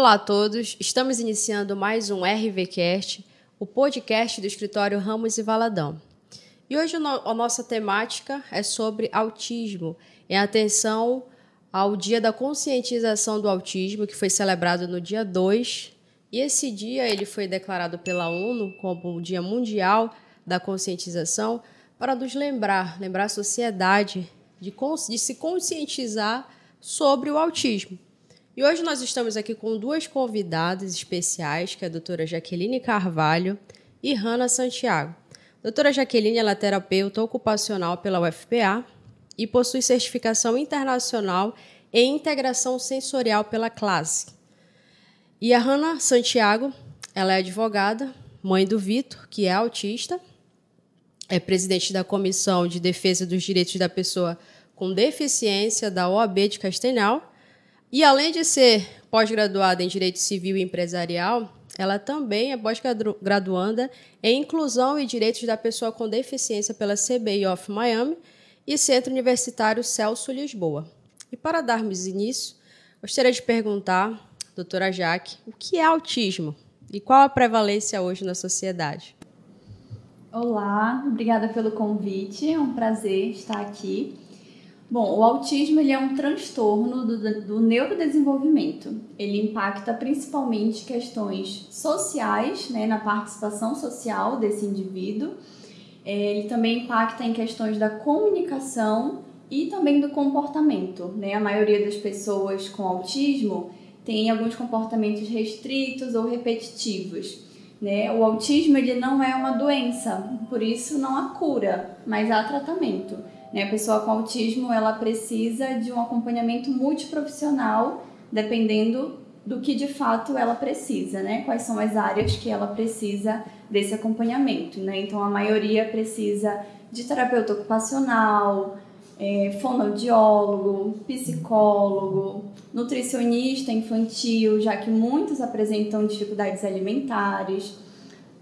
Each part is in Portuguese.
Olá a todos, estamos iniciando mais um RVCast, o podcast do escritório Ramos e Valadão. E hoje a nossa temática é sobre autismo, em atenção ao Dia da Conscientização do Autismo, que foi celebrado no dia 2, e esse dia ele foi declarado pela ONU como o Dia Mundial da Conscientização para nos lembrar a sociedade de se conscientizar sobre o autismo. E hoje nós estamos aqui com duas convidadas especiais, que é a doutora Jaqueline Carvalho e Hannah Santiago. A doutora Jaqueline ela é terapeuta ocupacional pela UFPA e possui certificação internacional em integração sensorial pela CLASSE. E a Hannah Santiago, ela é advogada, mãe do Vitor, que é autista, é presidente da Comissão de Defesa dos Direitos da Pessoa com Deficiência da OAB de Castanhal. E, além de ser pós-graduada em Direito Civil e Empresarial, ela também é pós-graduanda em Inclusão e Direitos da Pessoa com Deficiência pela CBI of Miami e Centro Universitário Celso Lisboa. E, para darmos início, gostaria de perguntar, doutora Jaque, o que é autismo e qual a prevalência hoje na sociedade? Olá, obrigada pelo convite, é um prazer estar aqui. Bom, o autismo ele é um transtorno do neurodesenvolvimento. Ele impacta principalmente questões sociais, né, na participação social desse indivíduo. Ele também impacta em questões da comunicação e também do comportamento, né? A maioria das pessoas com autismo tem alguns comportamentos restritos ou repetitivos, né? O autismo ele não é uma doença, por isso não há cura, mas há tratamento. A pessoa com autismo ela precisa de um acompanhamento multiprofissional, dependendo do que de fato ela precisa, né? Quais são as áreas que ela precisa desse acompanhamento, né? Então, a maioria precisa de terapeuta ocupacional, fonoaudiólogo, psicólogo, nutricionista infantil, já que muitos apresentam dificuldades alimentares.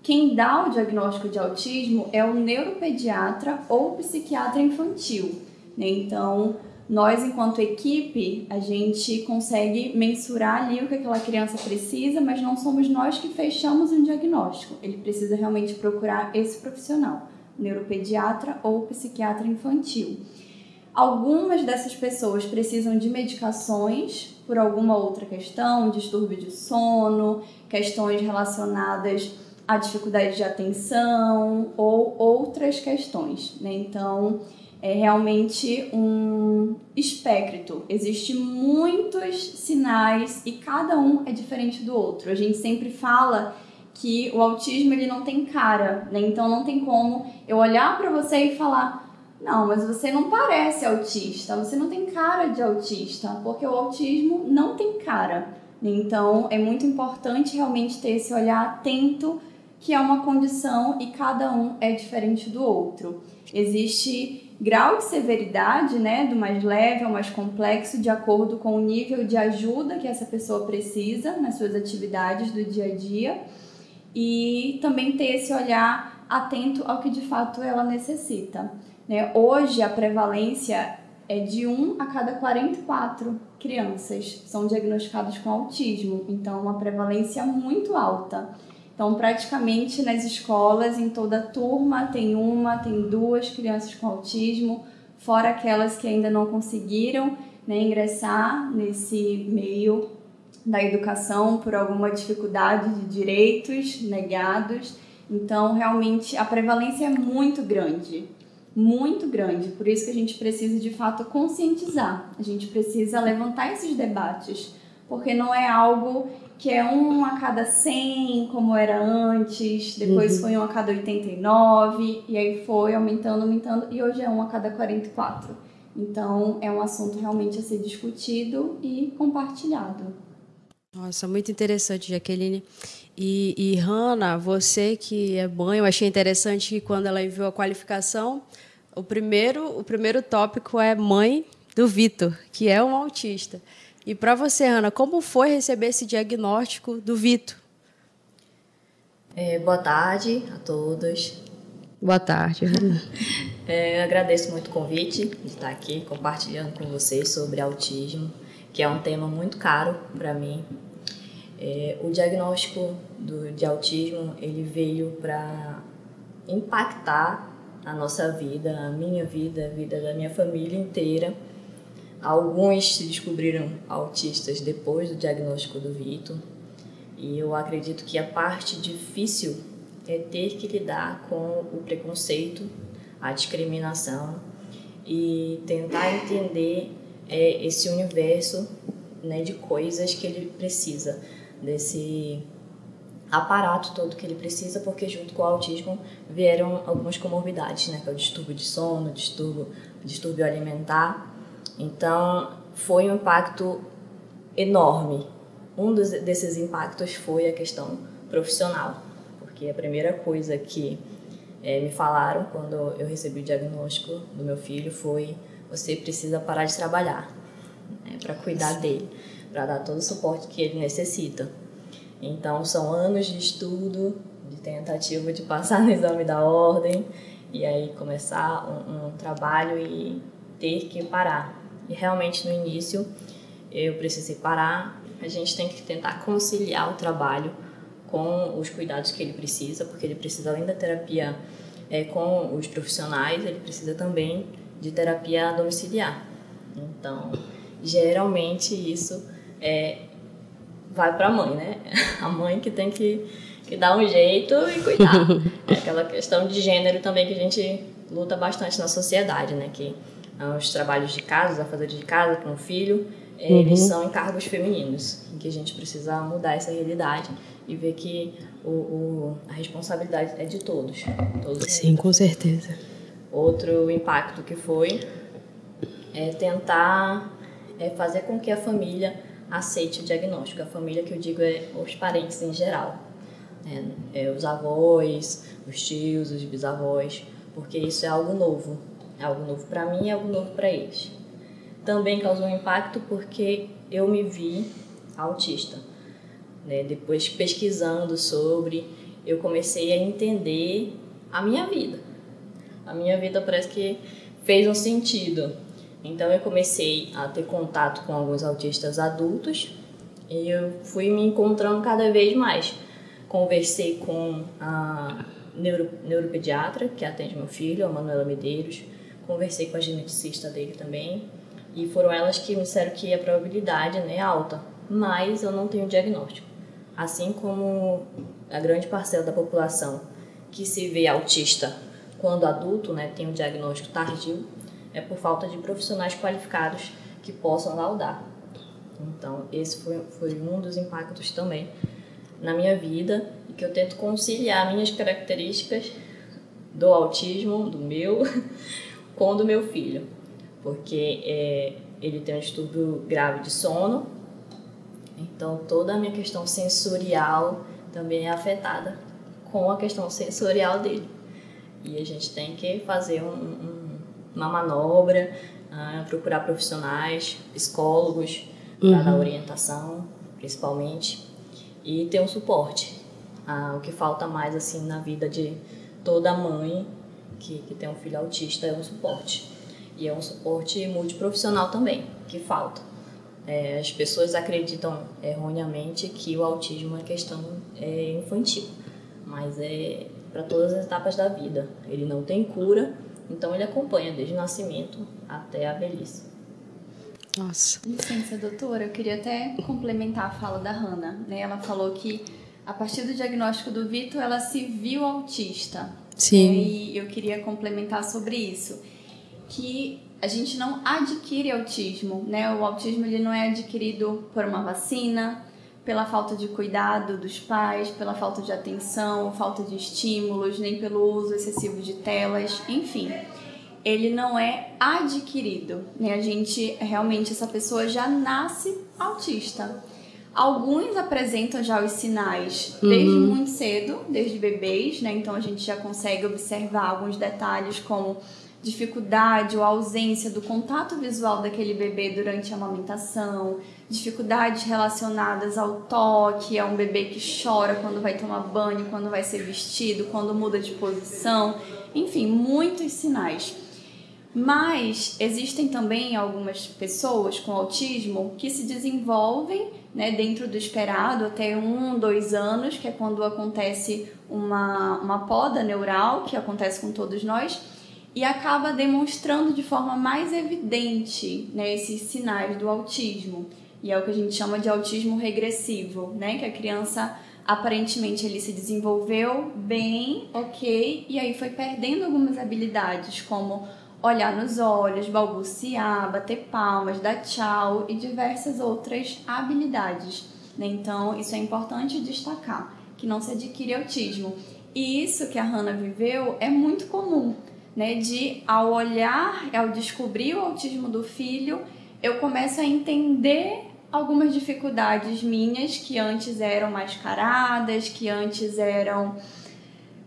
Quem dá o diagnóstico de autismo é o neuropediatra ou psiquiatra infantil, né? Então, nós, enquanto equipe, a gente consegue mensurar ali o que aquela criança precisa, mas não somos nós que fechamos um diagnóstico. Ele precisa realmente procurar esse profissional, neuropediatra ou psiquiatra infantil. Algumas dessas pessoas precisam de medicações por alguma outra questão, distúrbio de sono, questões relacionadas a dificuldade de atenção ou outras questões, né? Então, é realmente um espectro. Existem muitos sinais e cada um é diferente do outro. A gente sempre fala que o autismo ele não tem cara, né? Então, não tem como eu olhar para você e falar: não, mas você não parece autista, você não tem cara de autista, porque o autismo não tem cara. Então, é muito importante realmente ter esse olhar atento, que é uma condição e cada um é diferente do outro. Existe grau de severidade, né, do mais leve ao mais complexo, de acordo com o nível de ajuda que essa pessoa precisa nas suas atividades do dia a dia, e também ter esse olhar atento ao que de fato ela necessita, né? Hoje a prevalência é de 1 a cada 44 crianças são diagnosticadas com autismo, então uma prevalência muito alta. Então, praticamente nas escolas, em toda turma, tem duas crianças com autismo, fora aquelas que ainda não conseguiram, né, ingressar nesse meio da educação por alguma dificuldade de direitos negados. Então, realmente, a prevalência é muito grande, por isso que a gente precisa, de fato, conscientizar, a gente precisa levantar esses debates, porque não é algo que é 1 a cada 100, como era antes, depois foi 1 a cada 89, e aí foi aumentando, e hoje é 1 a cada 44. Então, é um assunto realmente a ser discutido e compartilhado. Nossa, muito interessante, Jaqueline. E Hannah, você que é mãe, eu achei interessante que quando ela enviou a qualificação, o primeiro tópico é mãe do Vitor, que é um autista. E para você, Hannah, como foi receber esse diagnóstico do Vitor? Boa tarde a todos. Boa tarde, Hannah. Eu agradeço muito o convite de estar aqui compartilhando com vocês sobre autismo, que é um tema muito caro para mim. O diagnóstico de autismo, ele veio para impactar a nossa vida, a minha vida, a vida da minha família inteira. Alguns se descobriram autistas depois do diagnóstico do Vitor, e eu acredito que a parte difícil é ter que lidar com o preconceito, a discriminação e tentar entender esse universo, né, de coisas que ele precisa, desse aparato todo que ele precisa, porque junto com o autismo vieram algumas comorbidades, né, que é o distúrbio de sono, distúrbio alimentar. Então, foi um impacto enorme. Desses impactos foi a questão profissional, porque a primeira coisa que me falaram quando eu recebi o diagnóstico do meu filho foi: você precisa parar de trabalhar, né, para cuidar dele, para dar todo o suporte que ele necessita. Então, são anos de estudo, de tentativa de passar no exame da ordem, e aí começar um trabalho e ter que parar. E realmente, no início, eu precisei parar. A gente tem que tentar conciliar o trabalho com os cuidados que ele precisa, porque ele precisa, além da terapia com os profissionais, ele precisa também de terapia domiciliar. Então, geralmente, isso vai para a mãe, né? A mãe que tem que dar um jeito e cuidar. É aquela questão de gênero também que a gente luta bastante na sociedade, né? Que os trabalhos de casa, os afazeres de casa com o filho, eles são encargos femininos, em que a gente precisa mudar essa realidade e ver que a responsabilidade é de todos. Sim, com certeza. Outro impacto que foi tentar fazer com que a família aceite o diagnóstico. A família, que eu digo, os parentes em geral, os avós, os tios, os bisavós, porque isso é algo novo. É algo novo para mim e é algo novo para eles. Também causou um impacto porque eu me vi autista, né? Depois, pesquisando sobre, eu comecei a entender a minha vida. A minha vida parece que fez um sentido. Então, eu comecei a ter contato com alguns autistas adultos e eu fui me encontrando cada vez mais. Conversei com a neuropediatra que atende meu filho, a Manuela Medeiros. Conversei com a geneticista dele também. E foram elas que me disseram que a probabilidade, né, é alta, mas eu não tenho diagnóstico. Assim como a grande parcela da população que se vê autista quando adulto, né, tem um diagnóstico tardio, é por falta de profissionais qualificados que possam laudar. Então, esse foi um dos impactos também na minha vida, e que eu tento conciliar minhas características do autismo, do meu, com o do meu filho. Porque ele tem um distúrbio grave de sono, então toda a minha questão sensorial também é afetada com a questão sensorial dele. E a gente tem que fazer uma manobra, procurar profissionais, psicólogos, para dar orientação, principalmente, e ter um suporte. O que falta mais assim na vida de toda mãe que tem um filho autista é um suporte. E é um suporte multiprofissional também, que falta. As pessoas acreditam erroneamente que o autismo é questão infantil, mas é para todas as etapas da vida. Ele não tem cura, então ele acompanha desde o nascimento até a velhice. Nossa. Licença, doutora, eu queria até complementar a fala da Hannah, né? Ela falou que a partir do diagnóstico do Vitor, ela se viu autista. Sim. E eu queria complementar sobre isso, que a gente não adquire autismo, né? O autismo ele não é adquirido por uma vacina, pela falta de cuidado dos pais, pela falta de atenção, falta de estímulos, nem pelo uso excessivo de telas, enfim. Ele não é adquirido, né? A gente, realmente, essa pessoa já nasce autista. Alguns apresentam já os sinais desde muito cedo, desde bebês, né? Então a gente já consegue observar alguns detalhes como dificuldade ou ausência do contato visual daquele bebê durante a amamentação, dificuldades relacionadas ao toque, é um bebê que chora quando vai tomar banho, quando vai ser vestido, quando muda de posição, enfim, muitos sinais. Mas existem também algumas pessoas com autismo que se desenvolvem, né, dentro do esperado até 1, 2 anos, que é quando acontece uma poda neural, que acontece com todos nós, e acaba demonstrando de forma mais evidente, né, esses sinais do autismo. E é o que a gente chama de autismo regressivo, né, que a criança aparentemente ele se desenvolveu bem, ok, e aí foi perdendo algumas habilidades, como olhar nos olhos, balbuciar, bater palmas, dar tchau e diversas outras habilidades, né? Então, isso é importante destacar, que não se adquire autismo. E isso que a Hannah viveu é muito comum, né? De, ao olhar, ao descobrir o autismo do filho, eu começo a entender algumas dificuldades minhas que antes eram mascaradas, que antes eram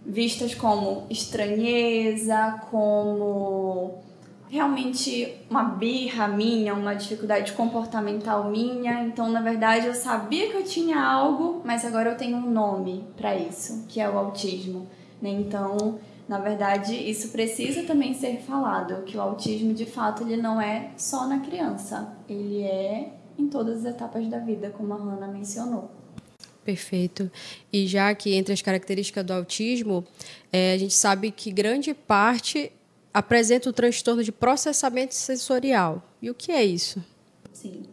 vistas como estranheza, como realmente uma birra minha, uma dificuldade comportamental minha. Então, na verdade, eu sabia que eu tinha algo, mas agora eu tenho um nome para isso, que é o autismo, né? Então, na verdade, isso precisa também ser falado, que o autismo, de fato, ele não é só na criança, ele é em todas as etapas da vida, como a Hannah mencionou. Perfeito. E já que entre as características do autismo, a gente sabe que grande parte apresenta o transtorno de processamento sensorial. E o que é isso? Sim.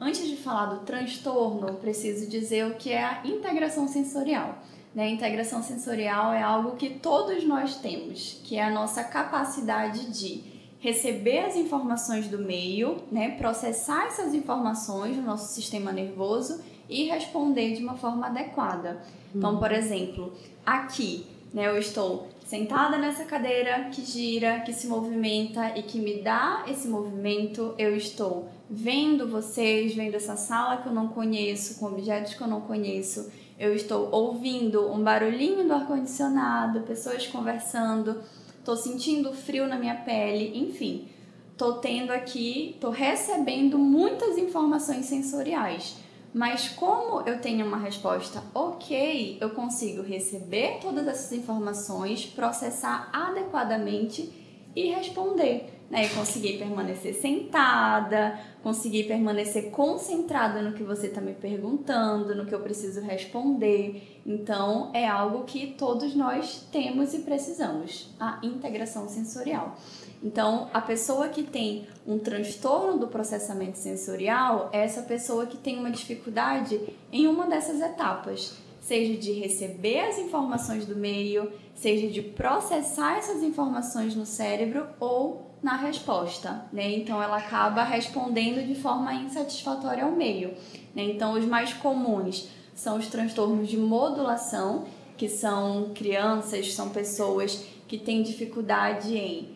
Antes de falar do transtorno, preciso dizer o que é a integração sensorial. A integração sensorial é algo que todos nós temos, que é a nossa capacidade de receber as informações do meio, né, processar essas informações no nosso sistema nervoso e responder de uma forma adequada. Então, por exemplo, aqui, né, eu estou sentada nessa cadeira que gira, que se movimenta e que me dá esse movimento. Eu estou vendo vocês, vendo essa sala que eu não conheço, com objetos que eu não conheço. Eu estou ouvindo um barulhinho do ar-condicionado, pessoas conversando, estou sentindo frio na minha pele, enfim. Estou recebendo muitas informações sensoriais. Mas como eu tenho uma resposta ok, eu consigo receber todas essas informações, processar adequadamente e responder, né? E conseguir permanecer sentada, conseguir permanecer concentrada no que você está me perguntando, no que eu preciso responder. Então, é algo que todos nós temos e precisamos, a integração sensorial. Então, a pessoa que tem um transtorno do processamento sensorial é essa pessoa que tem uma dificuldade em uma dessas etapas, seja de receber as informações do meio, seja de processar essas informações no cérebro ou na resposta, né? Então, ela acaba respondendo de forma insatisfatória ao meio, né? Então, os mais comuns são os transtornos de modulação, que são crianças, são pessoas que têm dificuldade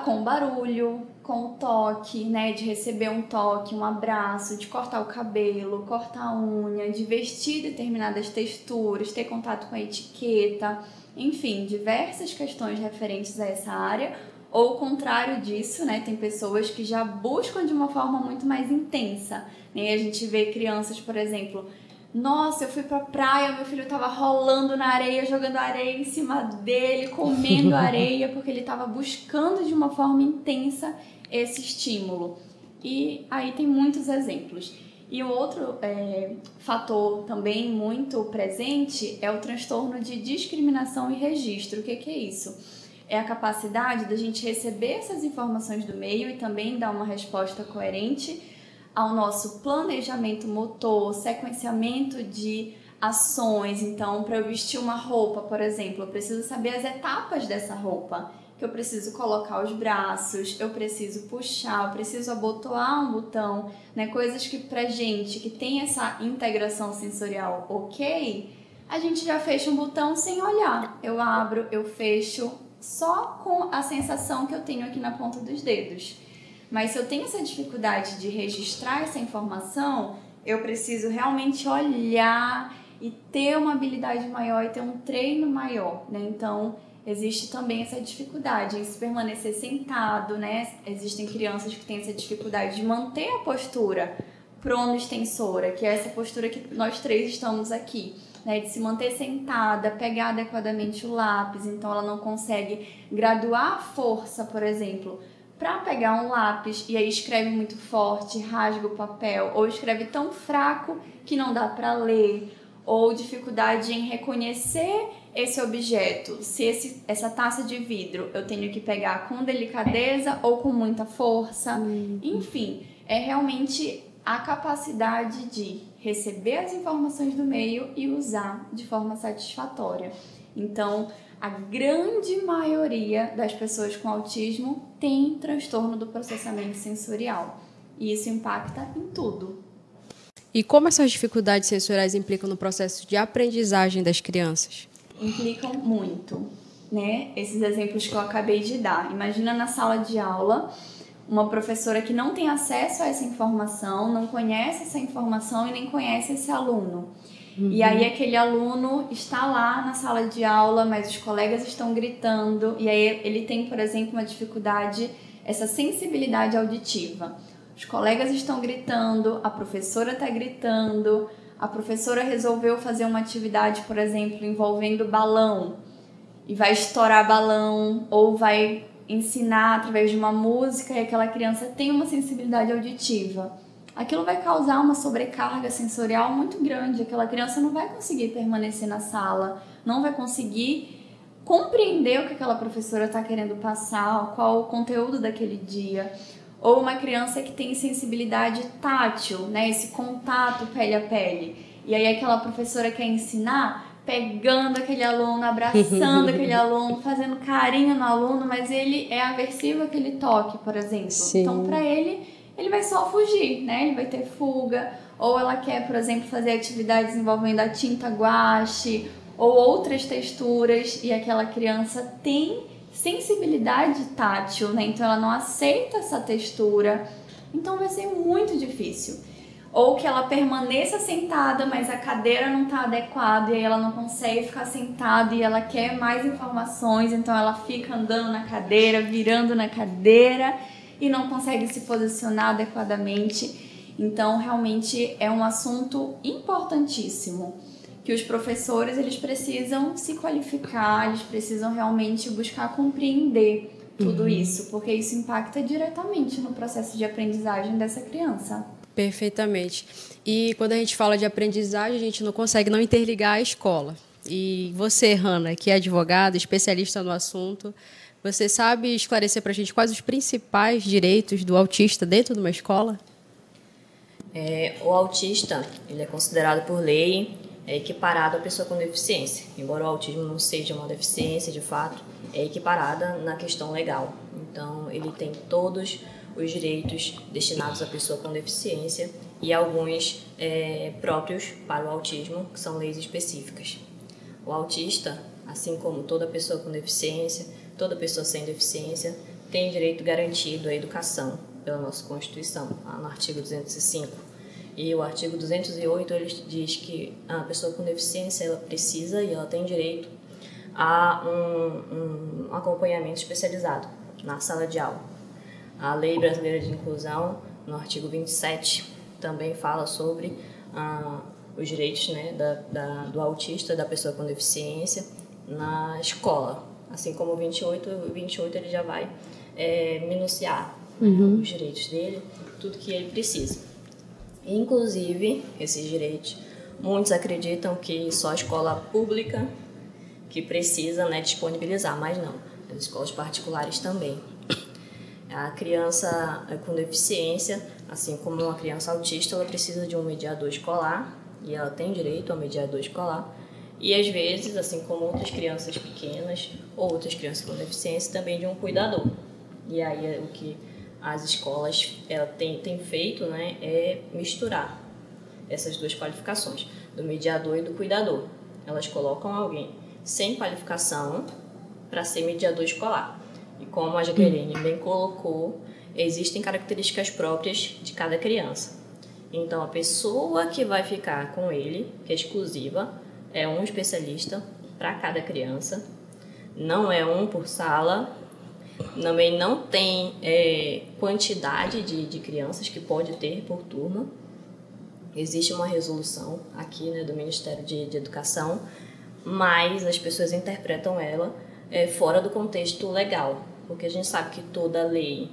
com barulho, com o toque, né, de receber um toque, um abraço, de cortar o cabelo, cortar a unha, de vestir determinadas texturas, ter contato com a etiqueta, enfim, diversas questões referentes a essa área. Ou o contrário disso, né, tem pessoas que já buscam de uma forma muito mais intensa, né? A gente vê crianças, por exemplo, nossa, eu fui pra praia, meu filho tava rolando na areia, jogando areia em cima dele, comendo areia, porque ele tava buscando de uma forma intensa esse estímulo. E aí tem muitos exemplos. E o outro fator também muito presente é o transtorno de discriminação e registro. O que é isso? É a capacidade da gente receber essas informações do meio e também dar uma resposta coerente ao nosso planejamento motor, sequenciamento de ações. Então, para eu vestir uma roupa, por exemplo, eu preciso saber as etapas dessa roupa, que eu preciso colocar os braços, eu preciso puxar, eu preciso abotoar um botão, né? Coisas que pra gente que tem essa integração sensorial ok, a gente já fecha um botão sem olhar. Eu abro, eu fecho, só com a sensação que eu tenho aqui na ponta dos dedos. Mas se eu tenho essa dificuldade de registrar essa informação, eu preciso realmente olhar e ter uma habilidade maior e ter um treino maior, né? Então, existe também essa dificuldade em se permanecer sentado, né? Existem crianças que têm essa dificuldade de manter a postura prono-extensora, que é essa postura que nós três estamos aqui. né, de se manter sentada, pegar adequadamente o lápis, então ela não consegue graduar a força, por exemplo, para pegar um lápis e aí escreve muito forte, rasga o papel, ou escreve tão fraco que não dá para ler, ou dificuldade em reconhecer esse objeto, se essa taça de vidro eu tenho que pegar com delicadeza ou com muita força, enfim, é realmente a capacidade de receber as informações do meio e usar de forma satisfatória. Então, a grande maioria das pessoas com autismo tem transtorno do processamento sensorial e isso impacta em tudo. E como essas dificuldades sensoriais implicam no processo de aprendizagem das crianças? Implicam muito, né? Esses exemplos que eu acabei de dar. Imagina na sala de aula uma professora que não tem acesso a essa informação, não conhece essa informação e nem conhece esse aluno. E aí aquele aluno está lá na sala de aula, mas os colegas estão gritando, e aí ele tem, por exemplo, uma dificuldade, essa sensibilidade auditiva. Os colegas estão gritando, a professora está gritando, a professora resolveu fazer uma atividade, por exemplo, envolvendo balão, e vai estourar balão, ou vai ensinar através de uma música, e aquela criança tem uma sensibilidade auditiva. Aquilo vai causar uma sobrecarga sensorial muito grande, aquela criança não vai conseguir permanecer na sala, não vai conseguir compreender o que aquela professora está querendo passar, qual o conteúdo daquele dia. Ou uma criança que tem sensibilidade tátil, né, esse contato pele a pele. E aí aquela professora quer ensinar pegando aquele aluno, abraçando aquele aluno, fazendo carinho no aluno, mas ele é aversivo àquele toque, por exemplo. Sim. Então, para ele vai só fugir, né? Ele vai ter fuga. Ou ela quer, por exemplo, fazer atividades envolvendo a tinta guache ou outras texturas e aquela criança tem sensibilidade tátil, né? Então ela não aceita essa textura, então vai ser muito difícil. Ou que ela permaneça sentada, mas a cadeira não está adequada e aí ela não consegue ficar sentada e ela quer mais informações, então ela fica andando na cadeira, virando na cadeira e não consegue se posicionar adequadamente. Então realmente é um assunto importantíssimo, que os professores eles precisam se qualificar, eles precisam realmente buscar compreender tudo isso, porque isso impacta diretamente no processo de aprendizagem dessa criança. Perfeitamente. E quando a gente fala de aprendizagem, a gente não consegue não interligar a escola. E você, Hanna, que é advogada, especialista no assunto, você sabe esclarecer para a gente quais os principais direitos do autista dentro de uma escola? O autista ele é considerado por lei equiparado à pessoa com deficiência. Embora o autismo não seja uma deficiência, de fato, é equiparada na questão legal. Então, ele tem todos os direitos destinados à pessoa com deficiência e alguns próprios para o autismo, que são leis específicas. O autista, assim como toda pessoa com deficiência, toda pessoa sem deficiência, tem direito garantido à educação pela nossa Constituição, no artigo 205. E o artigo 208 ele diz que a pessoa com deficiência ela precisa e ela tem direito a um acompanhamento especializado na sala de aula. A Lei Brasileira de Inclusão, no artigo 27, também fala sobre os direitos, né, do autista, da pessoa com deficiência, na escola. Assim como o 28 ele já vai minuciar os direitos dele, tudo que ele precisa. Inclusive, esses direitos, muitos acreditam que só a escola pública que precisa, né, disponibilizar, mas não, as escolas particulares também. A criança com deficiência, assim como uma criança autista, ela precisa de um mediador escolar e ela tem direito ao mediador escolar. E às vezes, assim como outras crianças pequenas ou outras crianças com deficiência, também de um cuidador. E aí o que as escolas têm feito, né, é misturar essas duas qualificações, do mediador e do cuidador. Elas colocam alguém sem qualificação para ser mediador escolar. E como a Jaqueline bem colocou, existem características próprias de cada criança. Então, a pessoa que vai ficar com ele, que é exclusiva, é um especialista para cada criança, não é um por sala, também não tem quantidade de crianças que pode ter por turma. Existe uma resolução aqui, né, do Ministério de Educação, mas as pessoas interpretam ela fora do contexto legal, porque a gente sabe que toda lei,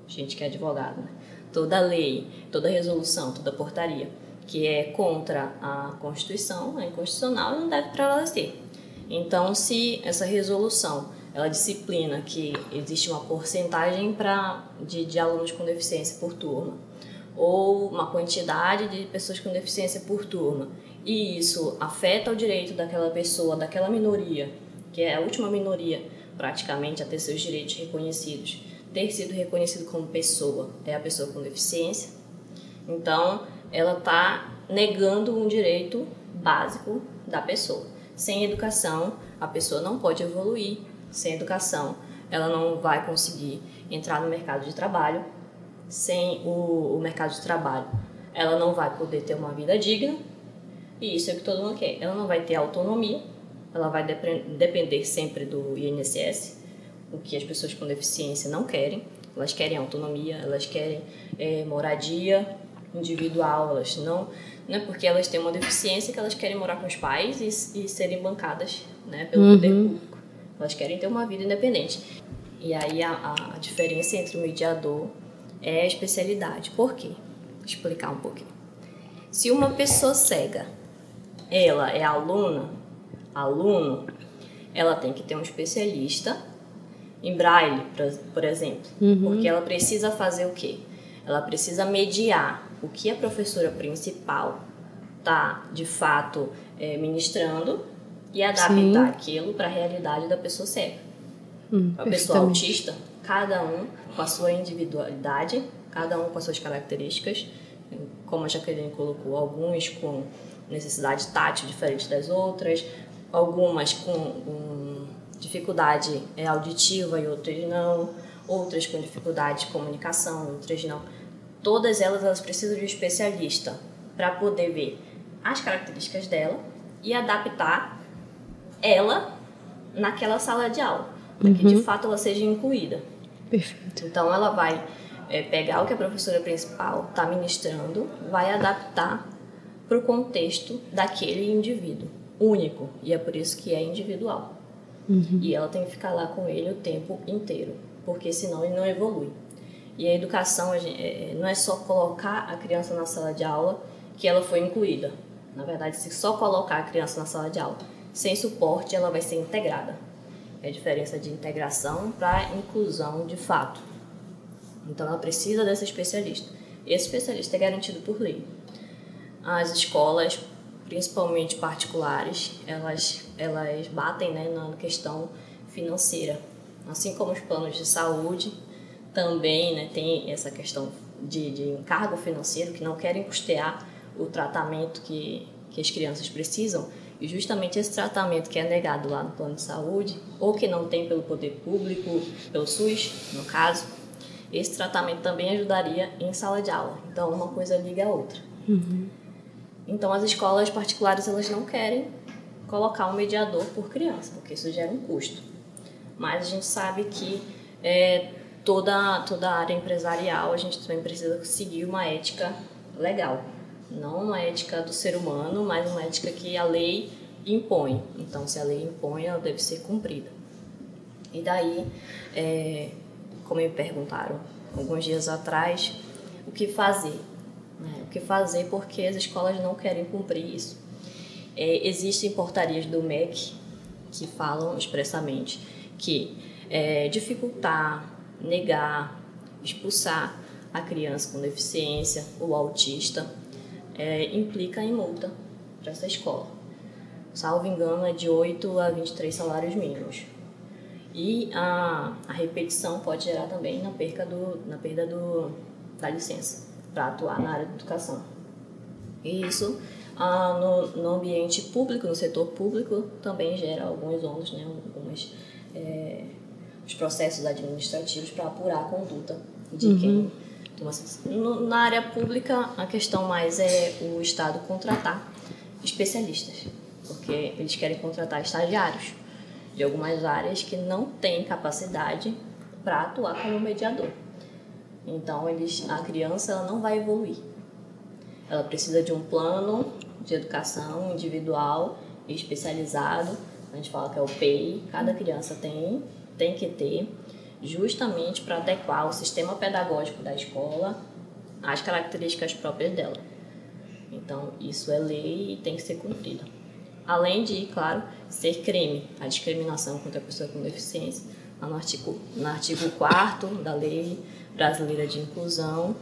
gente que é advogado, né, toda lei, toda resolução, toda portaria que é contra a Constituição, é inconstitucional e não deve prevalecer. Então, se essa resolução ela disciplina que existe uma porcentagem de alunos com deficiência por turma, ou uma quantidade de pessoas com deficiência por turma, e isso afeta o direito daquela pessoa, daquela minoria, que é a última minoria praticamente a ter seus direitos reconhecidos, ter sido reconhecido como pessoa, é a pessoa com deficiência, então ela está negando um direito básico da pessoa. Sem educação, a pessoa não pode evoluir. Sem educação, ela não vai conseguir entrar no mercado de trabalho. Sem o mercado de trabalho, ela não vai poder ter uma vida digna. E isso é o que todo mundo quer. Ela não vai ter autonomia, ela vai depender sempre do INSS, o que as pessoas com deficiência não querem. Elas querem autonomia, elas querem moradia individual, elas não é porque elas têm uma deficiência que elas querem morar com os pais e serem bancadas, né, pelo poder público. Elas querem ter uma vida independente. E aí a diferença entre o mediador é a especialidade. Por quê? Vou explicar um pouquinho. Se uma pessoa cega, ela é aluno, ela tem que ter um especialista em braille, por exemplo, porque ela precisa fazer o quê? Ela precisa mediar o que a professora principal está, de fato, ministrando e adaptar aquilo para a realidade da pessoa cega. A pessoa autista, cada um com a sua individualidade, cada um com as suas características, como a Jaqueline colocou, alguns com necessidade tátil diferente das outras, algumas com dificuldade auditiva e outras não, outras com dificuldade de comunicação, outras não. Todas elas precisam de um especialista para poder ver as características dela e adaptar ela naquela sala de aula, para que de fato ela seja incluída. Perfeito. Então ela vai pegar o que a professora principal está ministrando, vai adaptar para o contexto daquele indivíduo único, e é por isso que é individual. E ela tem que ficar lá com ele o tempo inteiro, porque senão ele não evolui. E a educação não é só colocar a criança na sala de aula que ela foi incluída. Na verdade, se só colocar a criança na sala de aula sem suporte, ela vai ser integrada. É a diferença de integração para inclusão de fato. Então, ela precisa desse especialista. Esse especialista é garantido por lei. As escolas, principalmente particulares, elas batem, né, na questão financeira. Assim como os planos de saúde, também, né, tem essa questão de encargo financeiro, que não querem custear o tratamento que as crianças precisam, e justamente esse tratamento que é negado lá no plano de saúde, ou que não tem pelo poder público, pelo SUS, no caso, esse tratamento também ajudaria em sala de aula. Então, uma coisa liga a outra. Então, as escolas particulares, elas não querem colocar um mediador por criança, porque isso gera um custo. Mas a gente sabe que toda a área empresarial, a gente também precisa seguir uma ética legal. Não uma ética do ser humano, mas uma ética que a lei impõe. Então, se a lei impõe, ela deve ser cumprida. E daí, como me perguntaram alguns dias atrás, o que fazer? O que fazer porque as escolas não querem cumprir isso. Existem portarias do MEC que falam expressamente que dificultar, negar, expulsar a criança com deficiência ou autista implica em multa para essa escola. Salvo engano, é de 8 a 23 salários mínimos. E a repetição pode gerar também na perda da licença para atuar na área de educação. E isso no ambiente público, no setor público, também gera alguns ônus, né, os processos administrativos para apurar a conduta de quem toma. Na área pública, a questão mais é o Estado contratar especialistas, porque eles querem contratar estagiários de algumas áreas que não têm capacidade para atuar como mediador. Então, a criança ela não vai evoluir. ela precisa de um plano de educação individual e especializado. A gente fala que é o PEI, cada criança tem que ter, justamente para adequar o sistema pedagógico da escola às características próprias dela. Então, isso é lei e tem que ser cumprido. Além de, claro, ser crime, a discriminação contra a pessoa com deficiência, no artigo 4º da Lei Brasileira de Inclusão,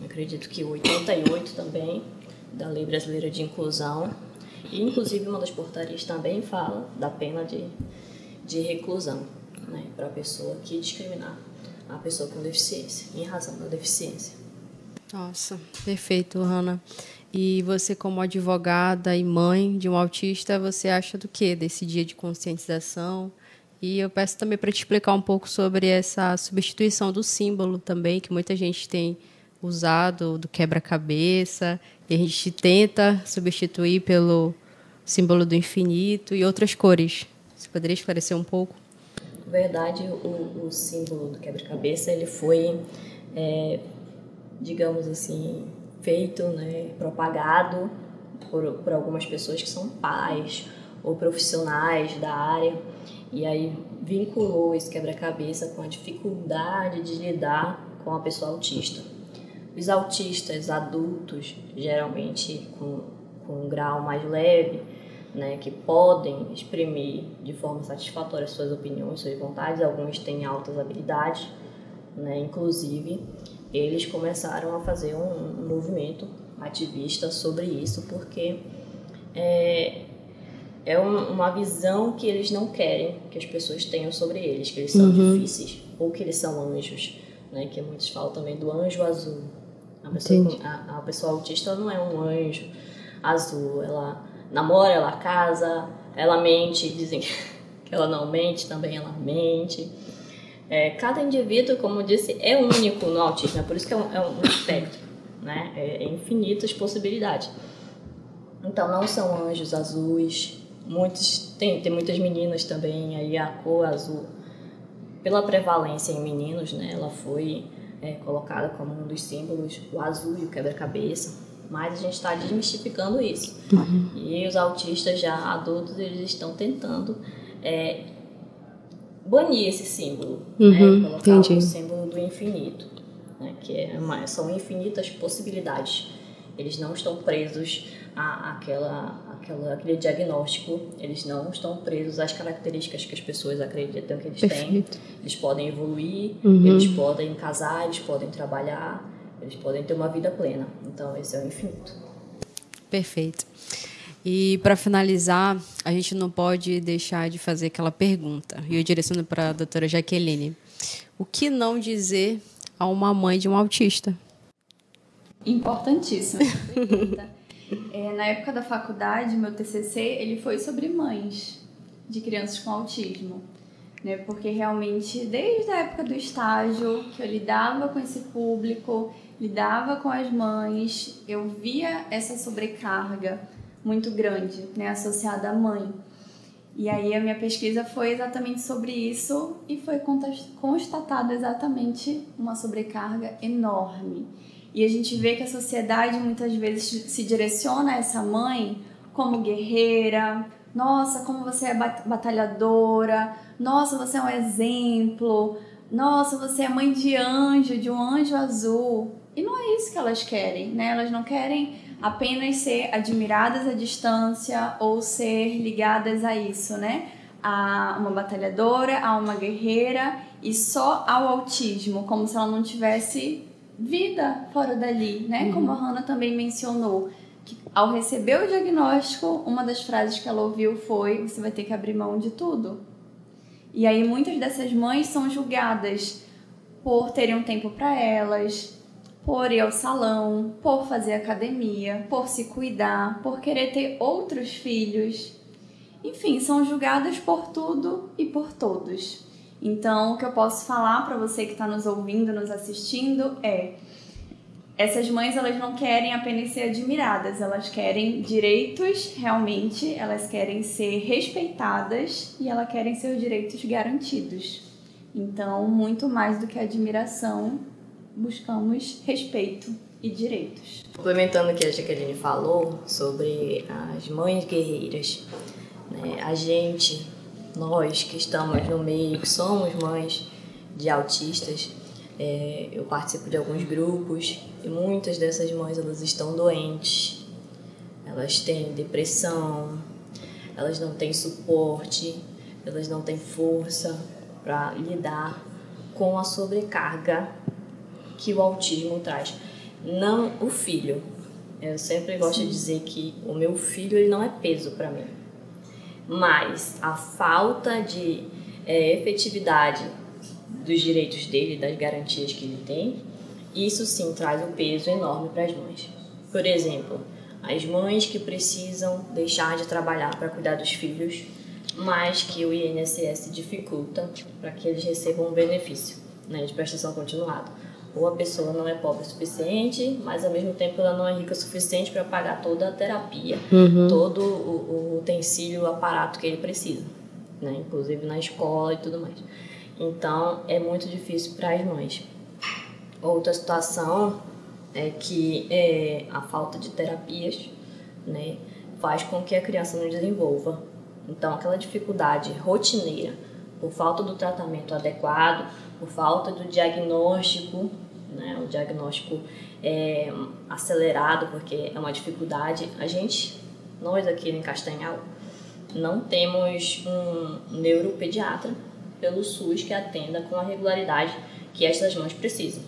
acredito que o 88 também, da Lei Brasileira de Inclusão, e inclusive uma das portarias também fala da pena de reclusão, né, para a pessoa que discriminar a pessoa com deficiência, em razão da deficiência. Nossa, perfeito, Hanna. E você, como advogada e mãe de um autista, você acha do quê desse dia de conscientização? E eu peço também para te explicar um pouco sobre essa substituição do símbolo também, que muita gente tem usado, do quebra-cabeça, e a gente tenta substituir pelo símbolo do infinito e outras cores. Você poderia esclarecer um pouco? Na verdade, o símbolo do quebra-cabeça ele foi, digamos assim, feito, né, propagado por algumas pessoas que são pais ou profissionais da área, e aí vinculou esse quebra-cabeça com a dificuldade de lidar com a pessoa autista. Os autistas adultos, geralmente com um grau mais leve, né, que podem exprimir de forma satisfatória suas opiniões, suas vontades, alguns têm altas habilidades, né, inclusive eles começaram a fazer um movimento ativista sobre isso, porque é uma visão que eles não querem que as pessoas tenham sobre eles, que eles são difíceis, ou que eles são anjos, né, que muitos falam também do anjo azul. A pessoa autista não é um anjo azul, ela namora, ela casa, ela mente, dizem que ela não mente, também ela mente. Cada indivíduo, como eu disse, é único no autismo, é por isso que é um espectro, né? É infinitas possibilidades. Então, não são anjos azuis, tem muitas meninas também, aí a cor azul, pela prevalência em meninos, né? Ela foi colocada como um dos símbolos, o azul e o quebra-cabeça, mas a gente está desmistificando isso. E os autistas já adultos, eles estão tentando banir esse símbolo, né? Colocar o símbolo do infinito, né? Que são infinitas possibilidades. Eles não estão presos àquele diagnóstico, eles não estão presos às características que as pessoas acreditam que eles têm. Eles podem evoluir, eles podem casar, eles podem trabalhar, eles podem ter uma vida plena. Então, esse é o infinito. Perfeito. E, para finalizar, a gente não pode deixar de fazer aquela pergunta. E eu direciono para a doutora Jaqueline. O que não dizer a uma mãe de um autista? Importantíssima pergunta. Na época da faculdade, meu TCC ele foi sobre mães de crianças com autismo, né? Porque realmente, desde a época do estágio, que eu lidava com esse público, lidava com as mães, eu via essa sobrecarga muito grande, né, associada à mãe. E aí a minha pesquisa foi exatamente sobre isso e foi constatado exatamente uma sobrecarga enorme. E a gente vê que a sociedade muitas vezes se direciona a essa mãe como guerreira. Nossa, como você é batalhadora. Nossa, você é um exemplo. Nossa, você é mãe de um anjo azul. E não é isso que elas querem, né? Elas não querem apenas ser admiradas à distância ou ser ligadas a isso, né? A uma batalhadora, a uma guerreira e só ao autismo, como se ela não tivesse vida fora dali, né? Como a Hanna também mencionou, que ao receber o diagnóstico, uma das frases que ela ouviu foi: você vai ter que abrir mão de tudo. E aí muitas dessas mães são julgadas por terem um tempo para elas, por ir ao salão, por fazer academia, por se cuidar, por querer ter outros filhos. Enfim, são julgadas por tudo e por todos. Então, o que eu posso falar para você que está nos ouvindo, nos assistindo é: essas mães, elas não querem apenas ser admiradas, elas querem direitos realmente, elas querem ser respeitadas e elas querem seus direitos garantidos. Então, muito mais do que admiração, buscamos respeito e direitos. Complementando o que a Jaqueline falou sobre as mães guerreiras, né? Nós que estamos no meio, que somos mães de autistas, eu participo de alguns grupos e muitas dessas mães elas estão doentes, elas têm depressão, elas não têm suporte, elas não têm força para lidar com a sobrecarga que o autismo traz. Não o filho. Eu sempre gosto de dizer que o meu filho ele não é peso para mim. Mas a falta de efetividade dos direitos dele, das garantias que ele tem, isso sim traz um peso enorme para as mães. Por exemplo, as mães que precisam deixar de trabalhar para cuidar dos filhos, mas que o INSS dificulta para que eles recebam um benefício, né, de prestação continuada. Ou a pessoa não é pobre o suficiente, mas ao mesmo tempo ela não é rica o suficiente para pagar toda a terapia, todo o utensílio, o aparato que ele precisa, né, inclusive na escola e tudo mais. Então é muito difícil para as mães. Outra situação é que a falta de terapias, né, faz com que a criança não desenvolva. Então aquela dificuldade rotineira, por falta do tratamento adequado, por falta do diagnóstico, né, o diagnóstico acelerado, porque é uma dificuldade. Nós aqui em Castanhal, não temos um neuropediatra pelo SUS que atenda com a regularidade que essas mães precisam.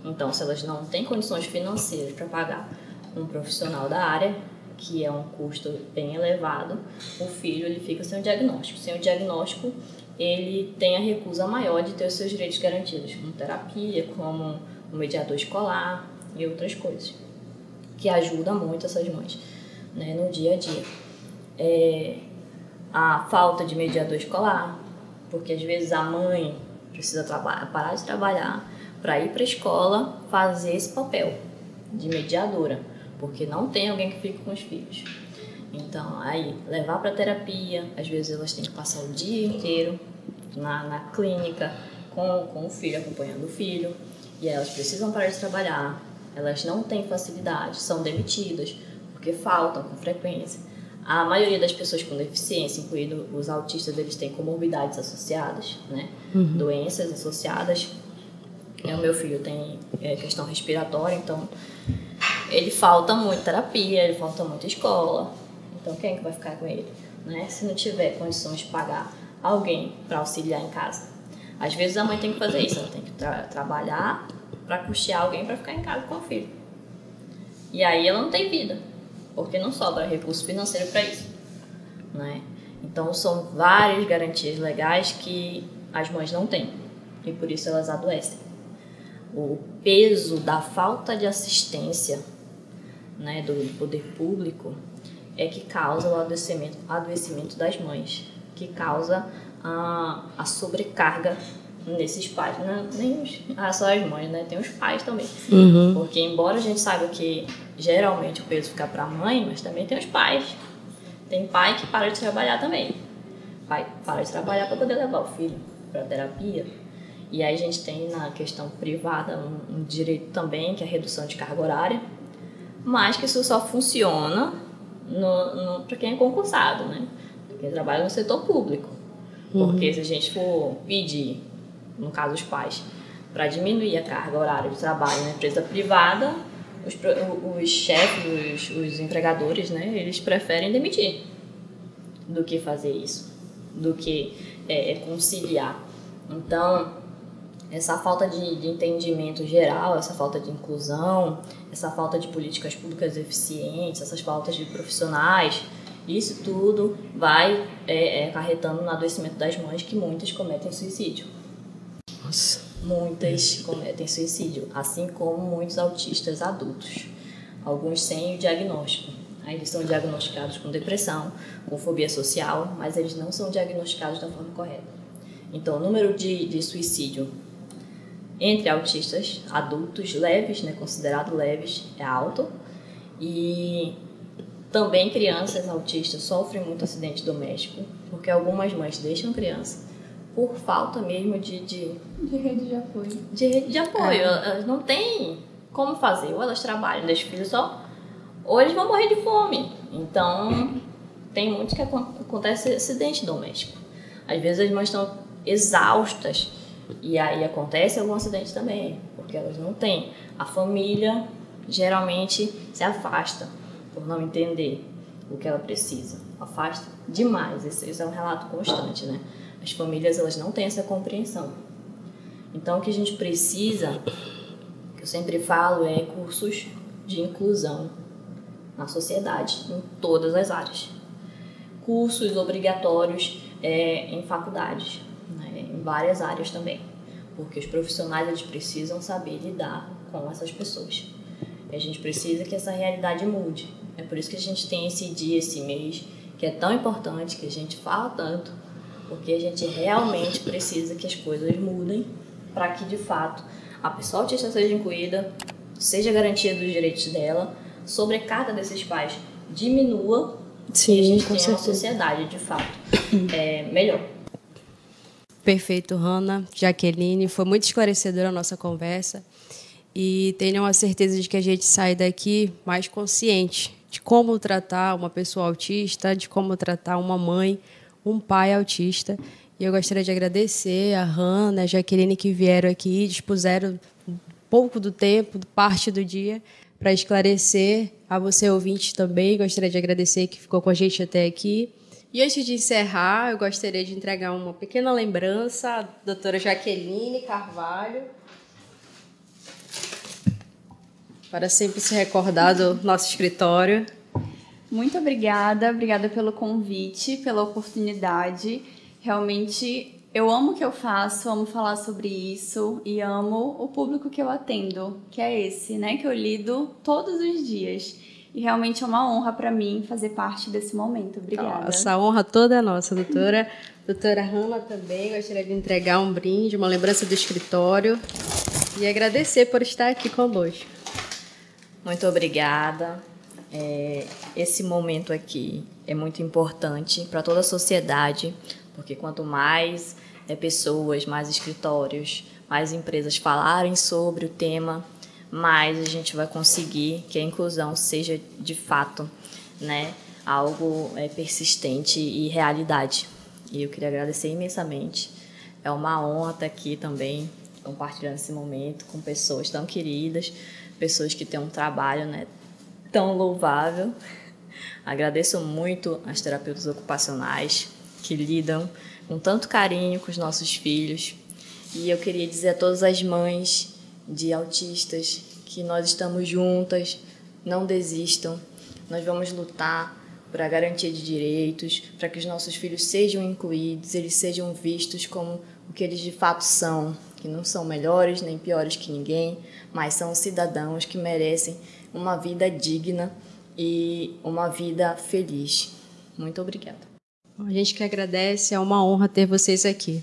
Então, se elas não têm condições financeiras para pagar um profissional da área, que é um custo bem elevado, o filho ele fica sem o diagnóstico. Sem o diagnóstico, ele tem a recusa maior de ter os seus direitos garantidos, como terapia, como um mediador escolar e outras coisas, que ajuda muito essas mães, né, no dia a dia. A falta de mediador escolar, porque às vezes a mãe precisa parar de trabalhar para ir para a escola fazer esse papel de mediadora, porque não tem alguém que fique com os filhos. Então, aí, levar para terapia, às vezes elas têm que passar o dia inteiro na clínica com o filho, acompanhando o filho, e elas precisam parar de trabalhar, elas não têm facilidade, são demitidas, porque faltam com frequência. A maioria das pessoas com deficiência, incluindo os autistas, eles têm comorbidades associadas, né? Doenças associadas. O meu filho tem questão respiratória, então ele falta muito terapia, ele falta muito escola. Então quem é que vai ficar com ele, né? Se não tiver condições de pagar alguém para auxiliar em casa. Às vezes a mãe tem que fazer isso, ela tem que trabalhar para custear alguém para ficar em casa com o filho. E aí ela não tem vida, porque não sobra recurso financeiro para isso, né? Então são várias garantias legais que as mães não têm e por isso elas adoecem. O peso da falta de assistência, né, do poder público é que causa o adoecimento das mães, que causa a sobrecarga nesses pais, né? Nem só as mães, né? Tem os pais também. Porque embora a gente saiba que geralmente o peso fica para a mãe, mas também tem os pais. Tem pai que para de trabalhar também. Pai para de trabalhar para poder levar o filho para terapia. E aí a gente tem na questão privada um direito também, que é a redução de carga horária, mas que isso só funciona para quem é concursado, né? Quem trabalha no setor público. Porque se a gente for pedir, no caso os pais, para diminuir a carga horária de trabalho na empresa privada, os chefes, os empregadores, né, eles preferem demitir do que fazer isso, do que conciliar. Então, essa falta de entendimento geral, essa falta de inclusão, essa falta de políticas públicas eficientes, essas faltas de profissionais, isso tudo vai acarretando no adoecimento das mães, que muitas cometem suicídio. Nossa. Muitas cometem suicídio, assim como muitos autistas adultos, alguns sem o diagnóstico. Aí eles são diagnosticados com depressão, com fobia social, mas eles não são diagnosticados da forma correta. Então, o número de suicídio entre autistas adultos leves, né, considerado leves, é alto. E também crianças autistas sofrem muito acidente doméstico, porque algumas mães deixam criança por falta mesmo de rede de apoio. De rede de apoio. Elas não têm como fazer? Ou elas trabalham, deixam o filho só, ou eles vão morrer de fome. Então, tem muito que acontece acidente doméstico. Às vezes as mães estão exaustas e aí acontece algum acidente também, porque elas não têm. A família geralmente se afasta por não entender o que ela precisa. Afasta demais. Esse é um relato constante, né? As famílias, elas não têm essa compreensão. Então, o que a gente precisa, que eu sempre falo, é cursos de inclusão na sociedade, em todas as áreas. Cursos obrigatórios em faculdades, né? Em várias áreas também, porque os profissionais, eles precisam saber lidar com essas pessoas. E a gente precisa que essa realidade mude. É por isso que a gente tem esse dia, esse mês, que é tão importante, que a gente fala tanto, porque a gente realmente precisa que as coisas mudem para que, de fato, a pessoa autista seja incluída, seja garantia dos direitos dela, sobrecarga desses pais diminua. Sim, e a gente tenha uma sociedade, de fato, melhor. Perfeito, Hanna, Jaqueline. Foi muito esclarecedora a nossa conversa. E tenham a certeza de que a gente sai daqui mais consciente de como tratar uma pessoa autista, de como tratar uma mãe, um pai autista. E eu gostaria de agradecer a Hanna, a Jaqueline, que vieram aqui e dispuseram um pouco do tempo, parte do dia, para esclarecer. A você, ouvinte, também gostaria de agradecer que ficou com a gente até aqui. E antes de encerrar, eu gostaria de entregar uma pequena lembrança à doutora Jaqueline Carvalho, para sempre se recordar do nosso escritório. Muito obrigada pelo convite, pela oportunidade. Realmente, eu amo o que eu faço, amo falar sobre isso e amo o público que eu atendo, que é esse, né, que eu lido todos os dias. E realmente é uma honra para mim fazer parte desse momento. Obrigada. Essa honra toda é nossa, doutora. Doutora Hanna também, gostaria de entregar um brinde, uma lembrança do escritório e agradecer por estar aqui conosco. Muito obrigada. Esse momento aqui é muito importante para toda a sociedade, porque quanto mais pessoas, mais escritórios, mais empresas falarem sobre o tema, mais a gente vai conseguir que a inclusão seja, de fato, né, algo persistente e realidade. E eu queria agradecer imensamente. É uma honra estar aqui também, compartilhando esse momento com pessoas tão queridas, pessoas que têm um trabalho, né, tão louvável. Agradeço muito às terapeutas ocupacionais que lidam com tanto carinho com os nossos filhos. E eu queria dizer a todas as mães de autistas que nós estamos juntas, não desistam. Nós vamos lutar para a garantia de direitos, para que os nossos filhos sejam incluídos, eles sejam vistos como o que eles de fato são, que não são melhores nem piores que ninguém, mas são cidadãos que merecem uma vida digna e uma vida feliz. Muito obrigada. A gente que agradece, é uma honra ter vocês aqui.